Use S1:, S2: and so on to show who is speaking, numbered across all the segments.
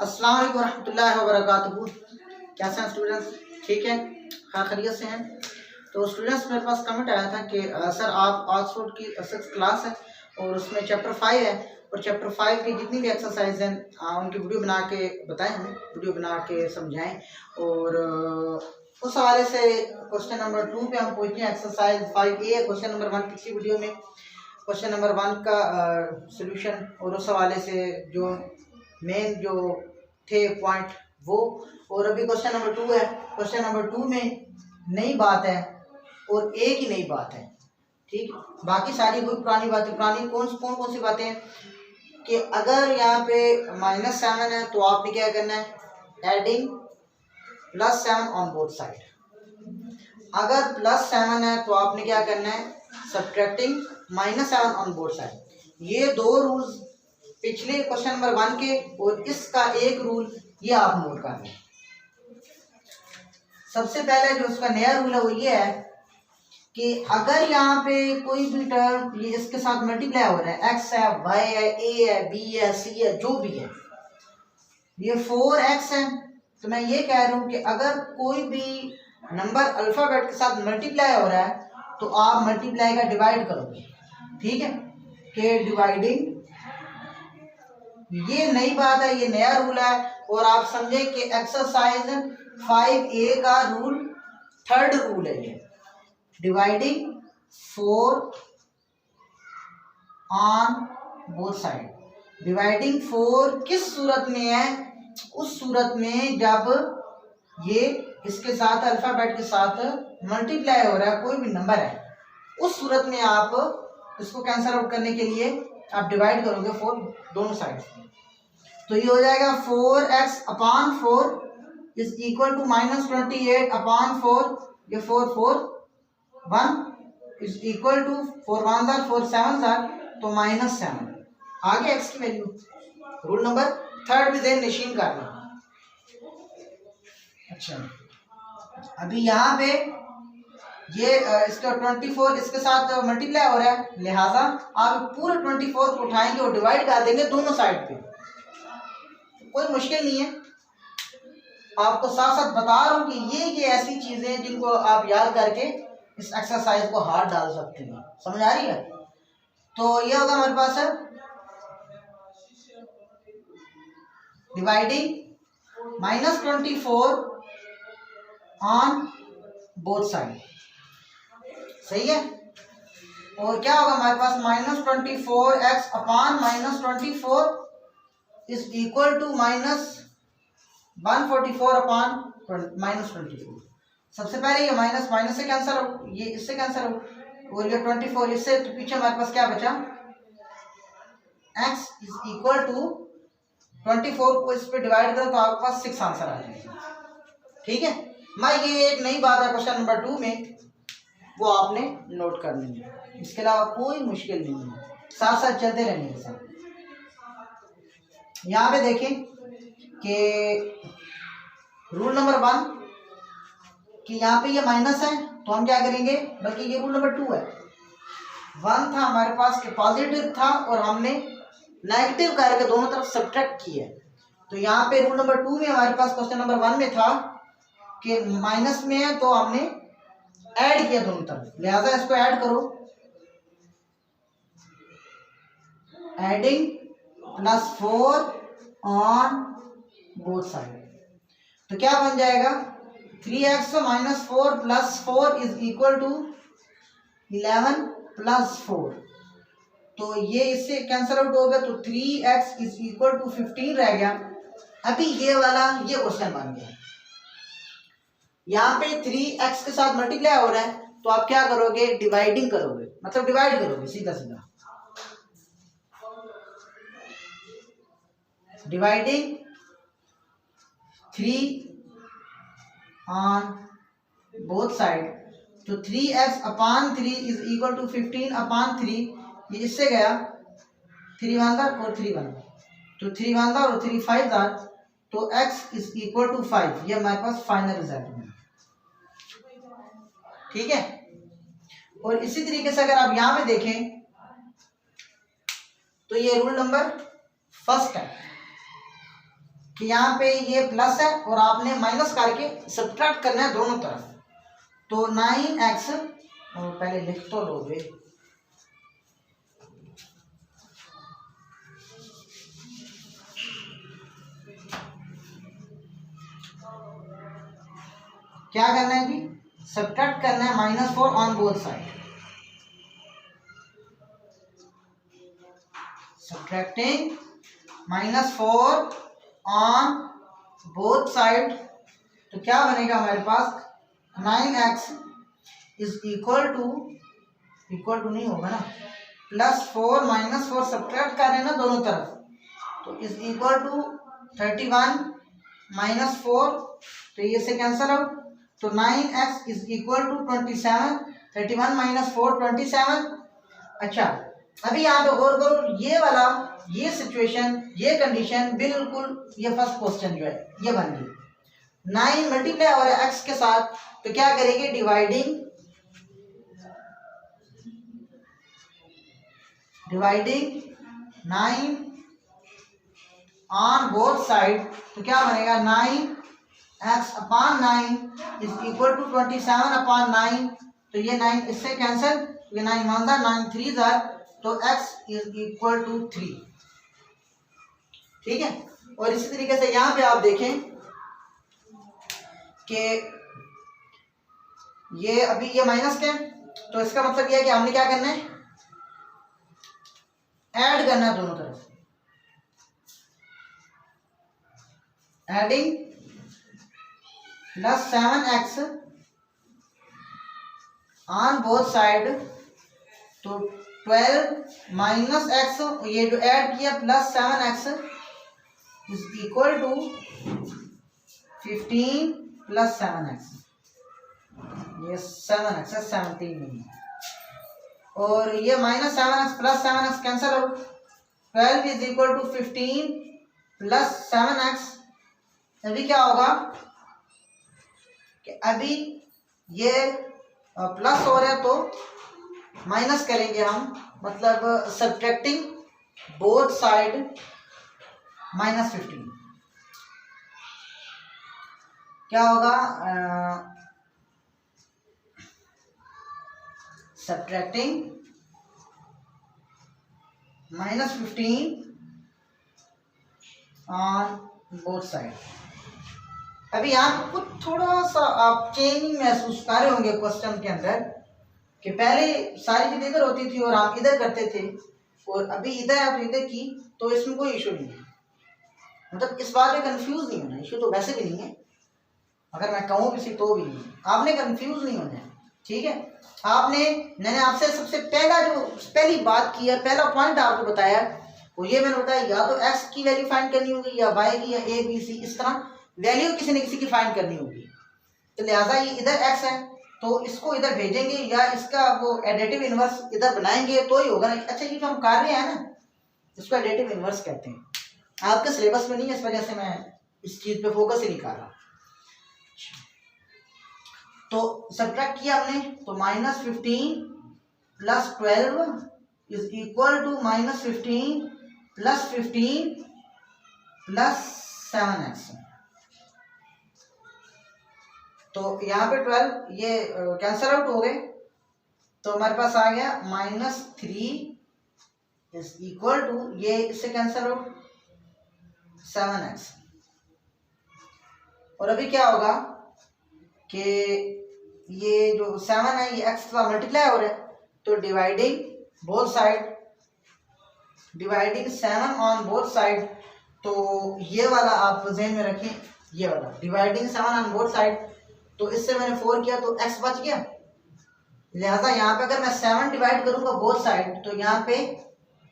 S1: अस्सलाम वालेकुम रहमतुल्लाहि व बरकातुहू। कैसे हैं स्टूडेंट्स? ठीक है, खैरियत से हैं? तो स्टूडेंट्स, मेरे पास कमेंट आया था कि सर आप ऑक्सफोर्ड की 6th क्लास है और उसमें चैप्टर 5 है और चैप्टर 5 की जितनी भी एक्सरसाइज हैं उनकी वीडियो बना के बताएं, हमें वीडियो बना के समझाएं। और उस हवाले से क्वेश्चन नंबर 2 पे हम पहुँचे। एक्सरसाइज 5A क्वेश्चन नंबर 1 पिछली वीडियो में क्वेश्चन नंबर 1 का सोल्यूशन और उस हवाले से जो मेन जो थे पॉइंट वो। और अभी क्वेश्चन नंबर 2 है। क्वेश्चन नंबर 2 में नई बात है और एक ही नई बात है, ठीक। बाकी सारी कोई पुरानी बातें, पुरानी कौन सी बातें हैं कि अगर यहाँ पे -7 है तो आपने क्या करना है, एडिंग +7 ऑन बोथ साइड। अगर +7 है तो आपने क्या करना है, सब्ट्रैक्टिंग -7 ऑन बोथ साइड। ये दो रूल्स पिछले क्वेश्चन नंबर 1 के और इसका एक रूल ये आप नोट कर लें। सबसे पहले जो उसका नया रूल है वो ये है कि अगर यहाँ पे कोई भी टर्म ये इसके साथ मल्टीप्लाई हो रहा है, x है, y है, a है, b है, c है, जो भी है, ये 4x है, तो मैं ये कह रहा हूँ कि अगर कोई भी नंबर अल्फाबेट के साथ मल्टीप्लाई हो रहा है तो आप मल्टीप्लाई का डिवाइड करोगे, ठीक है, कि डिवाइडिंग। ये नई बात है, ये नया रूल है। और आप समझे कि एक्सरसाइज 5A का रूल 3rd रूल है ये, dividing 4 on both side. Dividing 4 किस सूरत में है, उस सूरत में जब ये इसके साथ अल्फाबेट के साथ मल्टीप्लाई हो रहा है, कोई भी नंबर है, उस सूरत में आप इसको कैंसिल आउट करने के लिए आप डिवाइड करोगे 4 दोनों साइड। तो ये हो जाएगा 4x upon 4 is equal to -28 upon 4, ये 4 4 1 इज इक्वल टू 4 1 4 7 तो -7 आ गया x की वैल्यू। रूल नंबर 3rd भी देन निशीन करना। अच्छा, अभी यहाँ पे ये इसका 24 इसके साथ मल्टीप्लाई हो रहा है, लिहाजा आप पूरे 24 को उठाएंगे और डिवाइड कर देंगे दोनों साइड पे। कोई मुश्किल नहीं है, आपको साथ साथ बता रहा हूँ कि ये ऐसी चीजें हैं जिनको आप याद करके इस एक्सरसाइज को हाथ डाल सकते हैं। समझ आ रही है? तो ये होगा हमारे पास है डिवाइडिंग -24 ऑन बोथ साइड, सही है। और क्या होगा हमारे पास, -24x upon -24 is equal to -144 upon -24। सबसे पहले ये माइनस से कैंसिल हो, ये इससे कैंसिल हो, और ये 24 इससे, तो पीछे हमारे पास क्या बचा, x इज इक्वल टू 24 को इस पे डिवाइड करो तो आपके पास 6 आंसर आ जाएगा, ठीक है। मैं ये एक नई बात है क्वेश्चन नंबर 2 में, वो आपने नोट कर लेंगे, इसके अलावा कोई मुश्किल नहीं है, साथ साथ चलते रहने के साथ। यहाँ पे देखें कि रूल नंबर 1 कि यहाँ पे ये माइनस है तो हम क्या करेंगे, बल्कि ये रूल नंबर 2 है। 1 था हमारे पास कि पॉजिटिव था और हमने नेगेटिव करके दोनों तरफ सब्ट्रैक्ट किया, तो यहाँ पे रूल नंबर 2 में हमारे पास क्वेश्चन नंबर 1 में था कि माइनस में है तो हमने ऐड किया दोनों तरफ, लिहाजा इसको ऐड करो, एडिंग +4 ऑन बोथ साइड, तो क्या बन जाएगा, 3x - 4 + 4 इज इक्वल टू 11 + 4, तो ये इससे कैंसिल आउट हो गया, तो 3x इज इक्वल टू 15 रह गया। अभी ये वाला ये क्वेश्चन बन गया, यहाँ पे 3x के साथ मल्टीप्लाई हो रहा है तो आप क्या करोगे, डिवाइडिंग करोगे, मतलब डिवाइड करोगे सीधा सीधा, डिवाइडिंग 3 ऑन बोथ साइड, तो 3x upon 3 is equal to 15 upon 3, ये इससे गया 3 1 और 3 1, तो 3 1 और 3 5 तो x इज इक्वल टू 5, ये हमारे पास फाइनल रिजल्ट है, ठीक है। और इसी तरीके से अगर आप यहाँ पे देखें तो ये रूल नंबर 1 है कि यहाँ पे ये प्लस है और आपने माइनस करके सब्ट्रैक्ट करना है दोनों तरफ। तो 9x, और पहले लिख तो लोगे, क्या करना है जी, सब्ट्रैक्ट करना है -4 on both side. Subtracting -4 on both side, तो क्या बनेगा हमारे पास 9x इज इक्वल टू नहीं होगा ना, +4 -4 सब्ट्रैक्ट कर रहे हैं ना दोनों तरफ, तो इज इक्वल टू 31 -4, तो ये से कैंसल आउट, तो 9x इज इक्वल टू 27, 31 - 4 27। अच्छा अभी यहाँ पे गौर करो, ये वाला, ये सिचुएशन, ये कंडीशन बिल्कुल ये फर्स्ट क्वेश्चन जो है ये बन गई। 9 मल्टीप्लाई और x के साथ, तो क्या करेंगे, डिवाइडिंग 9 ऑन बोथ साइड, तो क्या बनेगा 9x/9 इज इक्वल टू 27/9, तो ये 9 इससे कैंसिल, ये 9 वन ज़ा 9 3 ज़ा, तो x इज इक्वल टू 3। ठीक है, और इसी तरीके से यहाँ पे आप देखें कि ये अभी ये माइनस के, तो इसका मतलब ये है कि हमने क्या करना है, ऐड करना है दोनों तरफ, adding +7x on both side, तो 12 - x, ये जो ऐड किया +7x is equal to 15 + 7x, ये 7x है, 17 नहीं है, और ये -7x + 7x cancel out, 12 is equal to 15 + 7x। अभी क्या होगा कि अभी ये प्लस हो रहा है तो माइनस करेंगे हम, मतलब सब्ट्रैक्टिंग बोथ साइड -15, क्या होगा, सब्ट्रैक्टिंग -15 ऑन बोथ साइड। अभी यहाँ कुछ थोड़ा सा आप चेंज महसूस कर रहे होंगे क्वेश्चन के अंदर, कि पहले सारी चीज़ें इधर होती थी और आप इधर करते थे, और अभी इधर है तो इधर की, तो इसमें कोई इशू नहीं है, मतलब इस बात में कंफ्यूज नहीं होना, इशू तो वैसे भी नहीं है, अगर मैं कहूँ किसी तो भी नहीं, आपने कंफ्यूज नहीं होना है। ठीक है, मैंने आपसे सबसे पहली बात की है, पहला पॉइंट आपको बताया, वो ये मैंने बताया, या तो x की वैल्यू फाइंड करनी होगी, या y की, या a b c, इस तरह वैल्यू किसी न किसी की फाइंड करनी होगी। तो लिहाजा ये इधर x है तो इसको इधर भेजेंगे, या इसका वो एडिटिव इनवर्स इधर बनाएंगे तो ही होगा ना। अच्छा ये जो हम कर रहे हैं ना, इसको एडिटिव इनवर्स कहते हैं, आपके सिलेबस में नहीं है, इस वजह से मैं इस चीज़ पे फोकस ही नहीं कर रहा। तो सब्ट्रैक्ट किया हमने, तो -15 + 12 इज इक्वल टू -15 + 15 + 7x, तो यहाँ पे 12 ये कैंसल आउट हो गए, तो हमारे पास आ गया -3 इज इक्वल टू, ये इससे कैंसल आउट 7x। और अभी क्या होगा कि ये जो 7 है ये x का मल्टीप्लाई हो रहा है, तो dividing both side, dividing 7 on both side, तो ये वाला आप ज़हन में रखें, ये वाला डिवाइडिंग 7 ऑन बोथ साइड, तो इससे मैंने 4 किया तो x बच गया, लिहाजा यहाँ पे अगर मैं 7 डिवाइड करूंगा बोथ साइड, तो यहाँ पे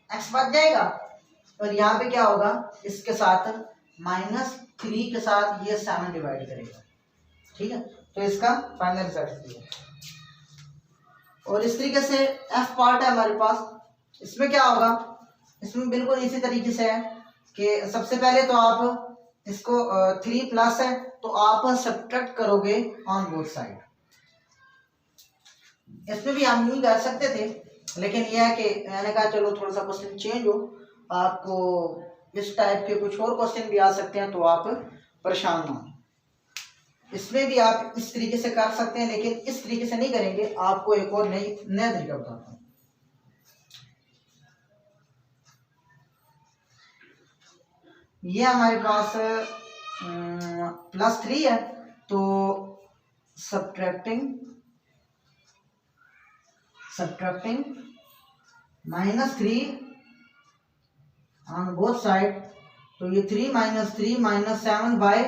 S1: x बच जाएगा, और यहाँ पे क्या होगा, इसके साथ -3 के साथ ये 7 डिवाइड करेगा। ठीक है, तो इसका फाइनल रिजल्ट दिया। और इस तरीके से f पार्ट है हमारे पास, इसमें क्या होगा, इसमें बिल्कुल इसी तरीके से है कि सबसे पहले तो आप इसको 3 प्लस है तो आप सब्ट्रैक्ट करोगे ऑन बोथ साइड। इसमें भी हम यूं कर सकते थे, लेकिन यह है कि मैंने कहा चलो थोड़ा सा क्वेश्चन चेंज हो, आपको इस टाइप के कुछ और क्वेश्चन भी आ सकते हैं, तो आप परेशान ना हो। इसमें भी आप इस तरीके से कर सकते हैं, लेकिन इस तरीके से नहीं करेंगे। आपको एक और नया तरीका बताता हूँ। ये हमारे पास +3 है, तो सब्ट्रैक्टिंग -3 ऑन बोथ साइड, तो ये 3 - 3 - 7y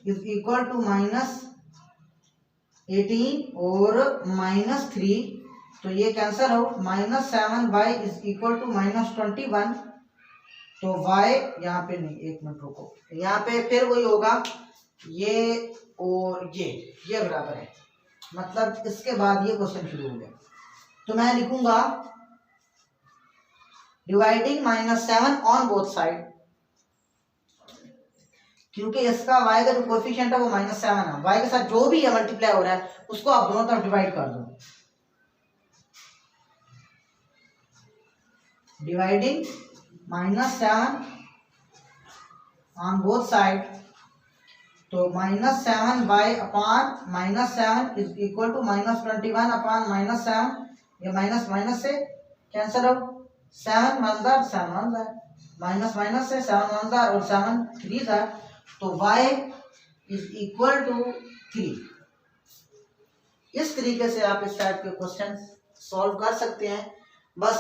S1: इज इक्वल टू -18 और -3, तो ये कैंसिल हो। -7y इज इक्वल टू -21, तो y यहाँ पे नहीं, एक मिनट रुको, यहाँ पे फिर वही होगा, ये और ये बराबर है, मतलब इसके बाद ये क्वेश्चन शुरू हो गया। तो मैं लिखूंगा डिवाइडिंग -7 ऑन बोथ साइड, क्योंकि इसका y का जो कोएफिशिएंट है वो -7 है। y के साथ जो भी है मल्टीप्लाई हो रहा है उसको आप दोनों तरफ डिवाइड कर दो। डिवाइडिंग -7 ऑन बोथ साइड, तो -7y upon -7 is equal to -21 upon -7, ये माइनस माइनस से कैंसिल हो, 7 1 जार 7 1 जार, माइनस माइनस से 7 1 जार और 7 3 जार, तो y इज इक्वल टू 3। इस तरीके से आप इस टाइप के क्वेश्चन सॉल्व कर सकते हैं। बस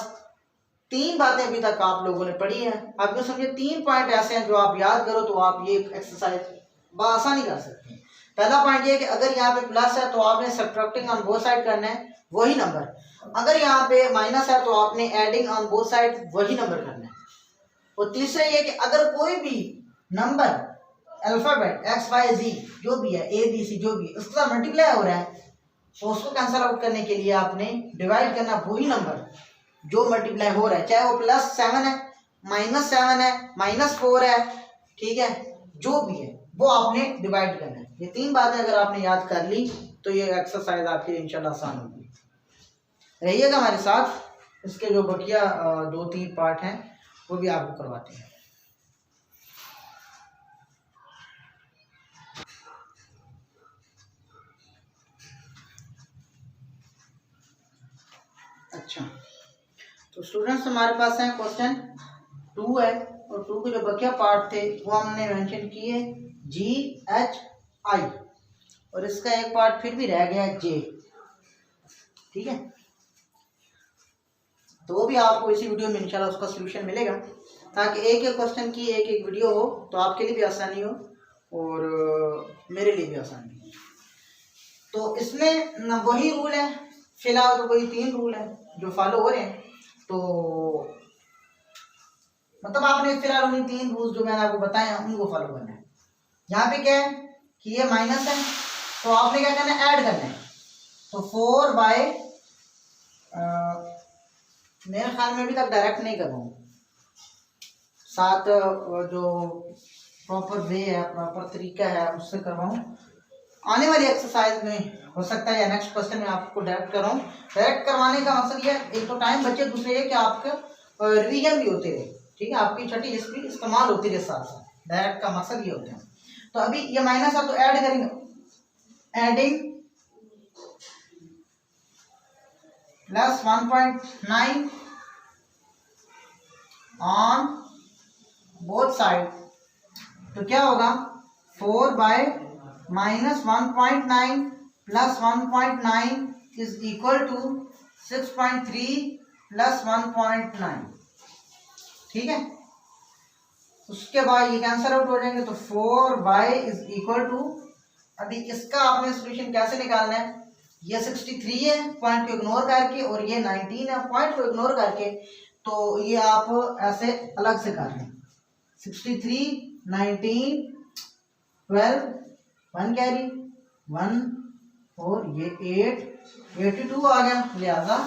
S1: 3 बातें अभी तक आप लोगों ने पढ़ी है। आप जो समझे 3 पॉइंट ऐसे हैं जो आप याद करो तो आप ये एक्सरसाइज बआसानी कर सकते हैं। पहला पॉइंट ये है कि अगर यहाँ पे प्लस है तो आपने सब्ट्रैक्टिंग ऑन बोथ साइड करना है, वही नंबर। अगर यहाँ पे माइनस है तो आपने एडिंग ऑन बोथ साइड, वही नंबर करना है। और तीसरा ये कि अगर कोई भी नंबर अल्फाबेट एक्स वाई जी जो भी है, ए बी सी जो भी है, उसके साथ मल्टीप्लाई हो रहा है, तो उसको कैंसिल आउट करने के लिए आपने डिवाइड करना वही नंबर जो मल्टीप्लाई हो रहा है, चाहे वो +7 है, -7 है, -4 है, ठीक है, जो भी है वो आपने डिवाइड करना है। ये 3 बातें अगर आपने याद कर ली तो ये एक्सरसाइज आपके लिए इंशाल्लाह आसान होगी। रहिएगा हमारे साथ, इसके जो बकिया 2-3 पार्ट हैं वो भी आपको करवाते हैं। अच्छा, तो स्टूडेंट्स हमारे पास है क्वेश्चन 2 है, और 2 के जो बकिया पार्ट थे वो हमने मेंशन किए GHI, और इसका एक पार्ट फिर भी रह गया J, ठीक है। तो वो भी आपको इसी वीडियो में इंशाल्लाह उसका सलूशन मिलेगा, ताकि एक एक क्वेश्चन की एक एक वीडियो हो, तो आपके लिए भी आसानी हो और मेरे लिए भी आसानी हो। तो इसमें वही रूल है, फिलहाल तो वही 3 रूल है जो फॉलो हो रहे हैं। तो मतलब आपने फिलहाल उन्हीं 3 रूल्स जो मैंने आपको बताए हैं उनको फॉलो करना है। यहाँ पे क्या है कि ये माइनस है, तो आपने क्या करना है, ऐड करना है। तो 4/, मेरे ख्याल में अभी तक डायरेक्ट नहीं कर रहा हूँ, साथ जो प्रॉपर वे है, प्रॉपर तरीका है उससे कर रहा हूँ। आने वाली एक्सरसाइज में हो सकता है या नेक्स्ट क्वेश्चन में आपको डायरेक्ट कर रहा हूँ। डायरेक्ट करवाने का मकसद ये है, एक तो टाइम बचे, दूसरे ये कि आपके रिवीजन भी होते रहे, ठीक है, आपकी छठी हिस्ट्री इस्तेमाल होती रहे साथ साथ। डायरेक्ट का मकसद ये होता है। तो अभी ये माइनस है तो ऐड करेंगे, एडिंग +1.9 ऑन बोथ साइड, तो क्या होगा 4/, -1.9 + 1.9 इज इक्वल टू 6.3 + 1.9, ठीक है। उसके बाद ये कैंसिल आउट हो जाएंगे, तो 4y इज इक्वल टू, अभी इसका आपने सोल्यूशन कैसे निकालना है, ये 63 है पॉइंट को इग्नोर करके, और ये 19 है पॉइंट को इग्नोर करके, तो ये आप ऐसे अलग से कर लें। 63 19 12 1 कैरी 1 और ये 8 82 आ गया, लिहाजा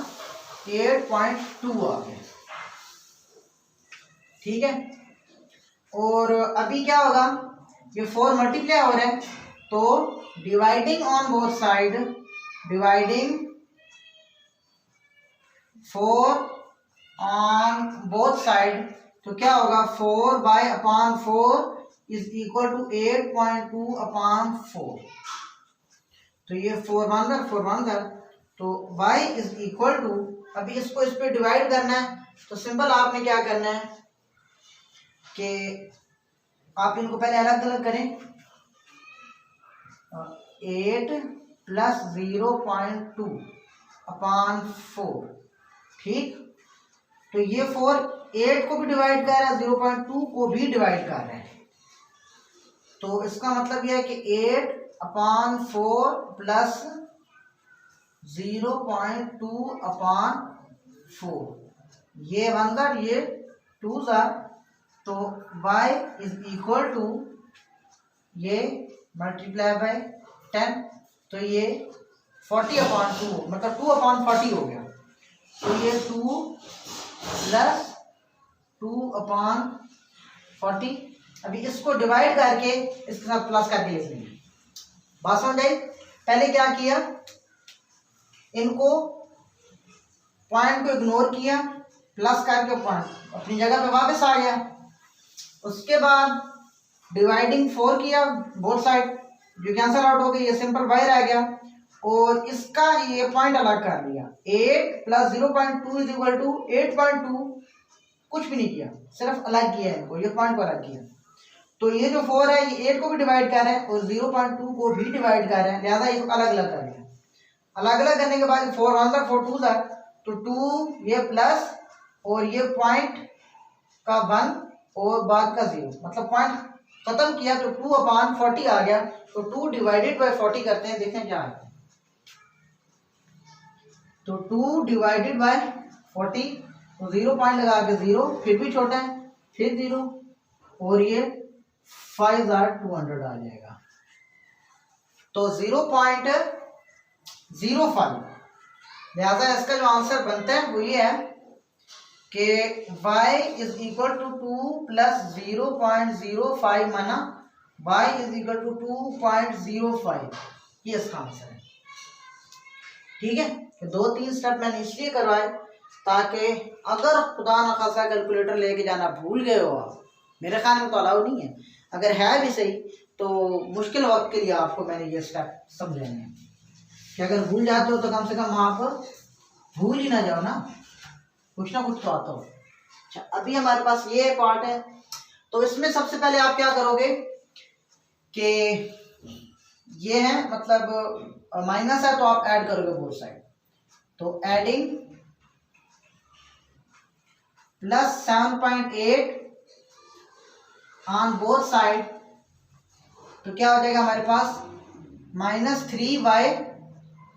S1: 8.2 आ गया, ठीक है। और अभी क्या होगा, ये 4 मल्टीप्लाई हो रहा है, तो dividing on both side, dividing 4 on both side, तो क्या होगा 4/4 इज इक्वल टू 8.2/4। तो ये 4 1 तो y इज इक्वल टू, अभी इसको इस पे डिवाइड करना है तो सिंपल आपने क्या करना है कि आप इनको पहले अलग अलग करें। 8 + 0.2/4, ठीक। तो ये 4 8 को भी डिवाइड कर रहा है, 0.2 को भी डिवाइड कर रहा है। तो इसका मतलब यह है कि 8/4 + 0.2/4, ये 1 ये 2 तो y इज इक्वल टू ये मल्टीप्लाई बाय 10, तो ये 40/2 मतलब 2/40 हो गया। तो ये 2 + 2/40, अभी इसको डिवाइड करके इसके साथ प्लस करके लिख लेंगे। बात समझ आई? पहले क्या किया, इनको पॉइंट को इग्नोर किया, प्लस करके पॉइंट अपनी जगह पे वापस आ गया। उसके बाद डिवाइडिंग 4 किया, बोथ साइड जो कैंसल आउट हो गई, ये सिंपल y रह गया। और इसका ये पॉइंट अलग कर लिया, 8 + 0.2 इज इक्वल टू 8.2, कुछ भी नहीं किया, सिर्फ अलग किया है इनको, ये पॉइंट को अलग किया। तो ये जो 4 है ये 8 को भी डिवाइड कर रहे हैं और 0.2 को भी डिवाइड कर रहे हैं, लिहाजा इसको अलग अलग कर दिया। अलग अलग करने के बाद 4 1 4 2 तो 2 ये प्लस और ये पॉइंट का 1 और बाद का 0, मतलब पॉइंट खत्म किया तो 2/40 आ गया। तो 2 डिवाइडेड बाय 40 करते हैं, देखें क्या है। तो 2 डिवाइडेड बाय 40, तो 0 पॉइंट लगा के 0, फिर भी छोटा है, फिर 0 और ये 5200 आ जाएगा। तो 0.05, लिहाजा इसका जो आंसर बनता है वो ये है कि y इज इक्वल टू 2 + 0.05 माना y इज इक्वल टू 2.05, ये इसका आंसर है। ठीक है, तो 2-3 स्टेप मैंने इसलिए करवाए ताकि अगर खुदा न खासा कैलकुलेटर लेके जाना भूल गए हो आप, मेरे ख्याल में तो अलाउ नहीं है, अगर है भी सही तो मुश्किल वक्त के लिए आपको मैंने ये स्टेप समझाए हैं कि अगर भूल जाते हो तो कम से कम आप भूल ही ना जाओ ना, कुछ ना कुछ तो आता हो। अच्छा, अभी हमारे पास ये पार्ट है, तो इसमें सबसे पहले आप क्या करोगे कि ये है मतलब माइनस है तो आप ऐड करोगे बोथ साइड। तो एडिंग +7.8 ऑन बोथ साइड, तो क्या हो जाएगा हमारे पास -3y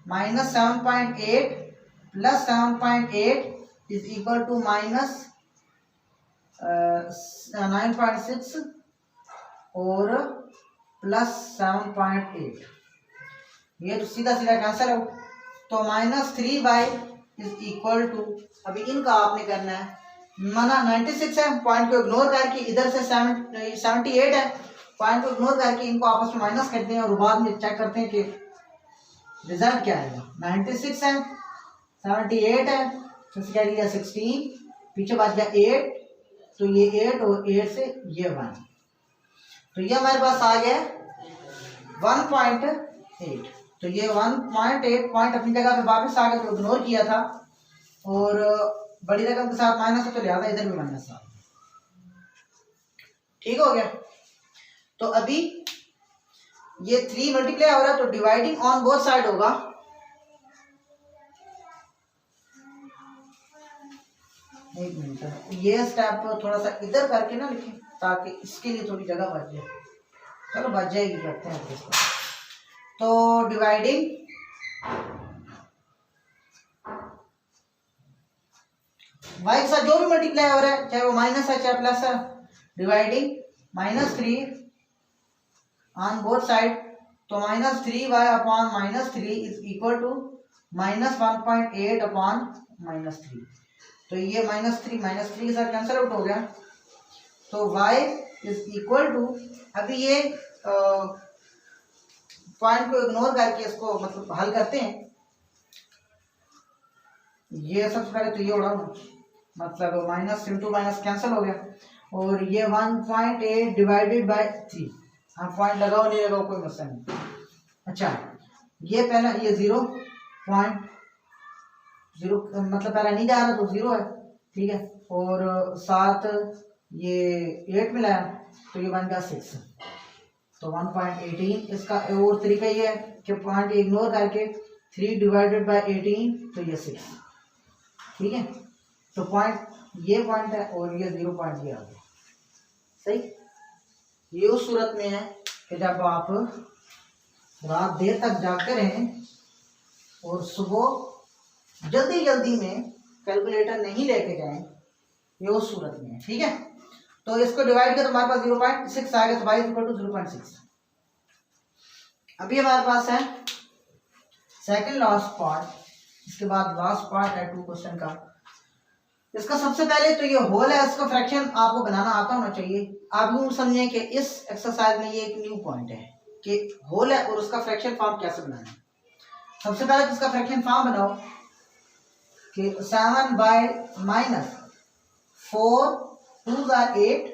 S1: - 7.8 + 7.8 इज इक्वल टू -9.6 और +7.8, ये तो सीधा सीधा कैंसिल हो। तो -3y इज इक्वल टू, अभी इनका आपने करना है माना 96 है, पॉइंट को इग्नोर करके इधर से 78 है, पॉइंट को इग्नोर करके इनको आपस में माइनस करते हैं और बाद में चेक करते हैं कि रिजल्ट क्या आएगा। 96 है, 78 है, तो क्या लिया 16, पीछे बच गया 8, तो ये 8 और 8 से ये 1, तो ये हमारे पास आ गया 1.8। तो ये 1.8 पॉइंट अपनी जगह पे वापस आ गया, तो इग्नोर किया था और बड़ी रकम के साथ माइनस है तो लिहाजा इधर भी माइनस आ, ठीक हो गया। तो अभी ये 3 मल्टीप्लाई हो रहा है तो डिवाइडिंग ऑन बोथ साइड होगा, एक मिनट, ये स्टेप थोड़ा सा इधर करके ना लिखें ताकि इसके लिए थोड़ी जगह बच जाए। चलो बच जाएगी, करते हैं इसको। तो डिवाइडिंग y के साथ जो भी मल्टीप्लाई हो रहा है, चाहे वो माइनस है चाहे प्लस है, डिवाइडिंग -3 ऑन बोथ साइड, तो -3y/-3 इज इक्वल टू -1.8/-3, तो ये -3 के साथ कैंसिल आउट हो गया। तो y इज इक्वल टू, अभी ये पॉइंट को इग्नोर करके इसको मतलब हल करते हैं। ये सबसे पहले तो ये उड़ाओ, मतलब माइनस इंटू माइनस कैंसिल हो गया, और ये 1.8 डिवाइडेड बाय 3, हाँ पॉइंट लगाओ नहीं लगाओ कोई मसला नहीं। अच्छा ये पहला ये 0.0 मतलब पहला नहीं जा रहा तो 0 है, ठीक है, और साथ ये 8 मिलाया तो ये बन गया 6, तो 1.18। इसका और तरीका ये है कि पॉइंट इग्नोर करके 3 डिवाइडेड बाय 18 तो ये 6, ठीक है। तो पॉइंट ये पॉइंट है और ये 0 पॉइंट ये आ गया, सही। ये उस सूरत में है कि जब आप रात देर तक जागते रहें और सुबह जल्दी जल्दी में कैलकुलेटर नहीं लेके जाएं, ये उस सूरत में है, ठीक है। तो इसको डिवाइड करें तो हमारे पास 0.6 आएगा, तो y इक्वल टू 0.6। अभी हमारे पास है सेकंड लास्ट पार्ट, इसके बाद लास्ट पार्ट है 2 क्वेश्चन का। इसका सबसे पहले तो ये होल है, इसका फ्रैक्शन आपको बनाना आता होना चाहिए। आप यूँ समझें कि इस एक्सरसाइज में ये एक न्यू पॉइंट है कि होल है और उसका फ्रैक्शन फॉर्म कैसे बनाना है। सबसे पहले तो इसका फ्रैक्शन फॉर्म बनाओ कि 7 by minus 4 2 are 8,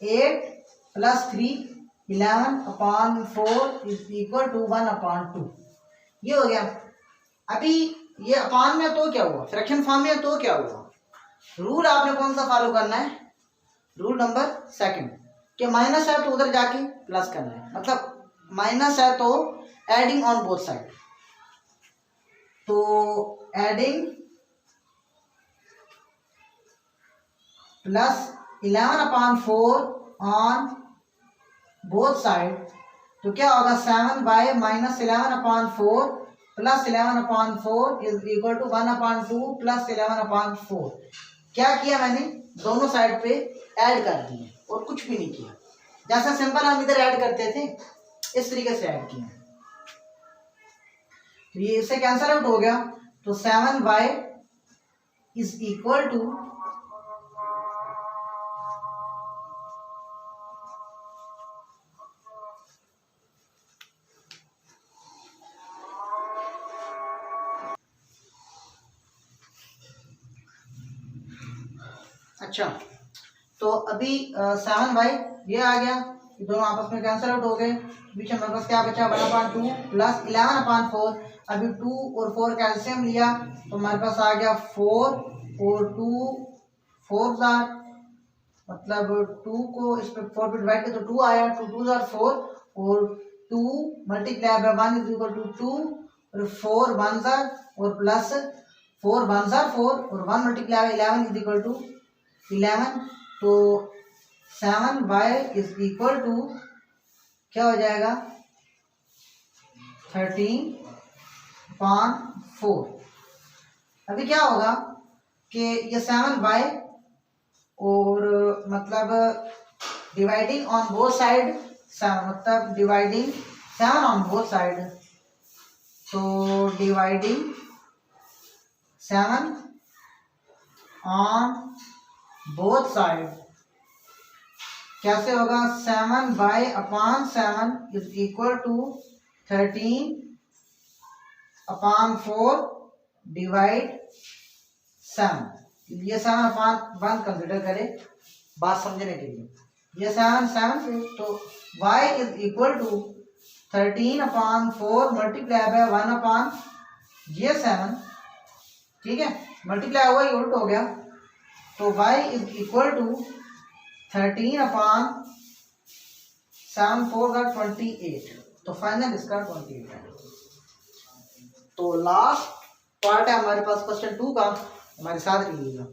S1: 8 plus 3 11/4 is equal to 1/2। ये हो गया। अभी ये अपान में तो क्या हुआ, फ्रैक्शन फॉर्म में तो क्या हुआ, रूल आपने कौन सा फॉलो करना है, रूल नंबर सेकंड, कि माइनस है तो उधर जाके प्लस करना है, मतलब माइनस है तो एडिंग ऑन बोथ साइड, तो adding plus 11/4 on both side, तो क्या होगा 7 by minus 11/4 plus 11/4 is equal to 1/2 plus 11/4। क्या किया मैंने, दोनों साइड पे ऐड कर दिए और कुछ भी नहीं किया, जैसा सिंपल हम इधर ऐड करते थे इस तरीके से ऐड किया, तो ये इससे कैंसल आउट हो गया। तो 7y इज इक्वल टू अच्छा, तो अभी 7y ये आ गया, ये दोनों आपस में कैंसिल आउट हो गए, बीच में हमारे पास क्या बचा 1/2 प्लस 11/4। अभी 2 और 4 कैल्शियम लिया तो हमारे पास आ गया 4 और 2 4 मतलब 2 को इस पर 4 पे डिवाइड किया तो 2 आया, 2 2 4 और 2 multiply by 1 is equal to 2 और 4 1 और प्लस 4 1 4 और 1 multiply by 11 is equal to 11। तो 7y इज इक्वल टू क्या हो जाएगा 13/4। अभी क्या होगा कि ये 7y और मतलब डिवाइडिंग ऑन बोथ साइड, मतलब डिवाइडिंग 7 ऑन बोथ साइड, तो डिवाइडिंग 7 ऑन बोथ साइड कैसे होगा, 7/7 इज इक्वल टू 13/4 डिवाइड 7। ये 7/1 कंसिडर करें बात समझने के लिए, ये 7 तो y is equal to 13/4 multiply by 1/7, ठीक है, मल्टीप्लाई हुआ ये उल्ट हो गया, तो y इज इक्वल टू 13/7 4 का 28, तो फाइनल इसका 28 है। तो लास्ट पार्ट है हमारे पास क्वेश्चन 2 का, हमारे साथ रहिएगा।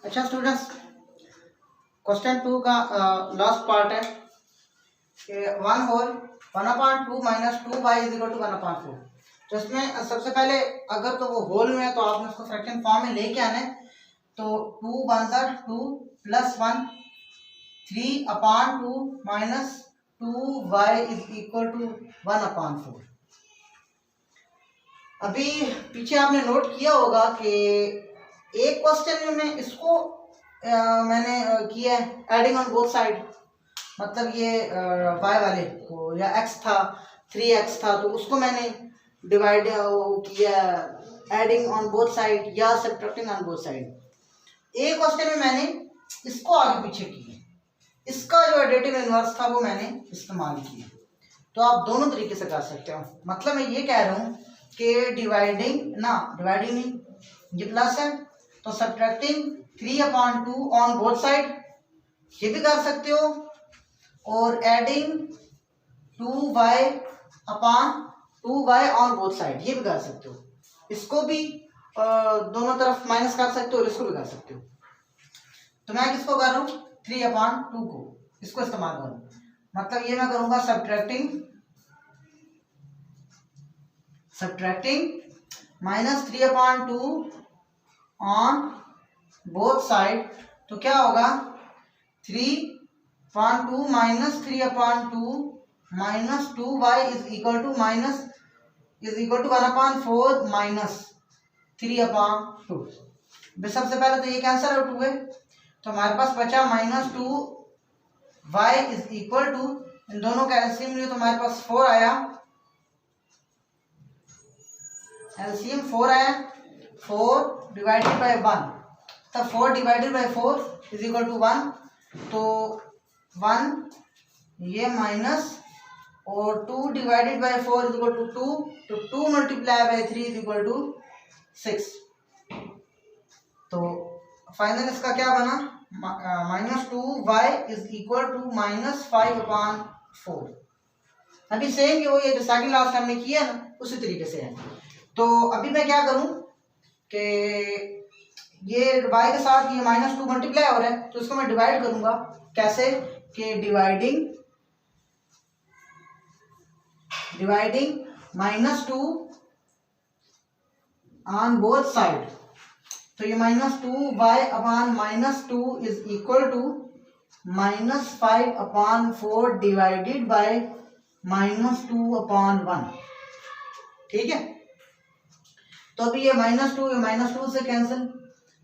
S1: अच्छा स्टूडेंट्स, क्वेश्चन 2 का लास्ट पार्ट है कि 1 whole 1/2 minus 2y is equal to 1/4। तो इसमें सबसे पहले अगर तो वो होल में है तो आपने उसको फ्रैक्शन फॉर्म में लेके आना है, तो 2 1 2 plus 1 3/2 minus 2y is equal to 1/4। अभी पीछे आपने नोट किया होगा कि एक क्वेश्चन में मैं इसको मैंने किया है एडिंग ऑन बोथ साइड, मतलब ये y वाले को या x था 3x था तो उसको मैंने डिवाइड किया एडिंग ऑन बोथ साइड या सब्ट्रैक्टिंग ऑन बोथ साइड। एक क्वेश्चन में मैंने इसको आगे पीछे किया, इसका जो एडिटिव इनवर्स था वो मैंने इस्तेमाल किया। तो आप दोनों तरीके से कर सकते हो। मतलब मैं ये कह रहा हूँ कि डिवाइडिंग नहीं, ये प्लस है तो सब्ट्रैक्टिंग 3/2 ऑन बोथ साइड ये भी कर सकते हो, और adding 2y on both side ये भी कर सकते हो। इसको भी दोनों तरफ माइनस कर सकते हो और इसको भी कर सकते हो। तो मैं किसको कर रहा हूँ 3/2 को, इसको इस्तेमाल करूँ। मतलब ये मैं करूँगा सब्ट्रैक्टिंग -3/2 ऑन बोथ साइड। तो क्या होगा 3/2 -3/2 -2y इज इक्वल टू 1/4 -3/2। सबसे पहले तो ये कैंसिल आउट हुए तो हमारे पास बचा -2y इज इक्वल टू, इन दोनों का एलसीएम लिया तो हमारे पास 4 आया, एलसीएम 4 आया, 4 डिवाइडेड बाय 1, तब 4 divided by 4 is equal to 1, तो 1 ये माइनस और 2 divided by 4 is equal to 2, तो 2 multiply by 3 is equal to 6। तो फाइनल इसका क्या बना -2y इज इक्वल टू -5/4। अभी सेम वो ये जो सेकंड लास्ट हमने किया ना उसी तरीके से है। तो अभी मैं क्या करूं कि ये y के साथ ये -2 मल्टीप्लाई हो रहा है तो इसको मैं डिवाइड करूंगा। कैसे कि डिवाइडिंग -2 ऑन बोथ साइड। तो ये -2y/-2 is equal to -5/4 divided by -2/1। ठीक है, तो अभी ये -2 से कैंसिल,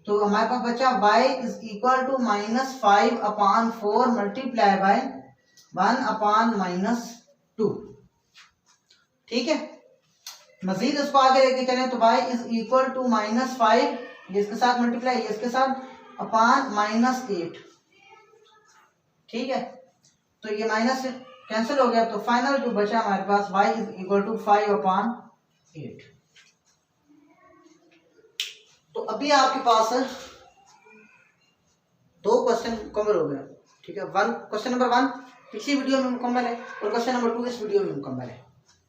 S1: तो हमारे पास बचा y is equal to -5/4 multiply by 1/-2। ठीक है, मजीद इसको आगे लेके चलें तो y इज इक्वल टू -5, ये इसके साथ मल्टीप्लाई ये इसके साथ -8। ठीक है, तो ये माइनस कैंसिल हो गया तो फाइनल जो बचा हमारे पास y इज इक्वल टू 5/8। तो अभी आपके पास 2 क्वेश्चन कवर हो गया। ठीक है, क्वेश्चन नंबर 1 पिछली वीडियो में मुकम्मल है और क्वेश्चन नंबर 2 इस वीडियो में मुकम्मल है।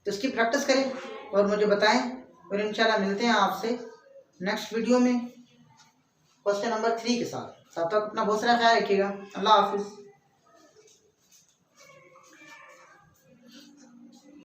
S1: तो इसकी प्रैक्टिस करें और मुझे बताएं और इंशाल्लाह मिलते हैं आपसे नेक्स्ट वीडियो में क्वेश्चन नंबर 3 के साथ। तब तक अपना बहुत सारा ख्याल रखिएगा। अल्लाह हाफिज़।